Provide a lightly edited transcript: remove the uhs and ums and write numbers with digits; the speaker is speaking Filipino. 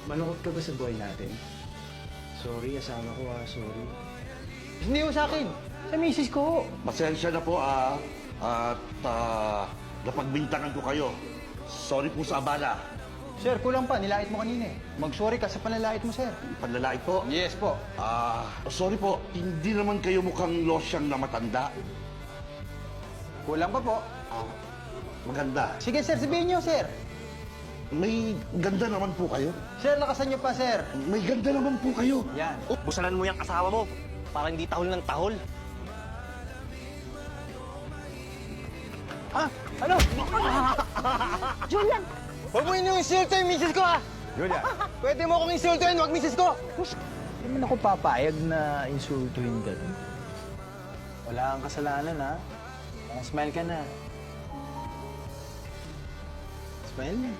Malungkot ka ba sa buhay natin? Sorry, asawa ko sorry. Hindi ho sa akin. Sa misis ko. Pasensya na po at napagbintangan ko kayo. Sorry po sa abala. Sir, kulang pa. Nilait mo kanina eh. Mag-sorry ka sa panlalait mo, sir. Panlalait po. Yes po. Sorry po, hindi naman kayo mukhang losyang na matanda. Kulang pa po. Maganda. Sige, sir. Sabihin niyo, sir. May ganda naman po kayo. Sir, lakasan niyo pa, sir. May ganda naman po kayo. Yan. Busanan mo yung asawa mo para hindi tahol ng tahol. Ano? Julian! Huwag mo inu-insulto yung misis ko, ha? Julia! Pwede mo akong insultuhin, wag misis ko. Hindi naman ako papayag na insultuhin ka. Wala kang kasalanan, ha? Smile ka na. Smile na.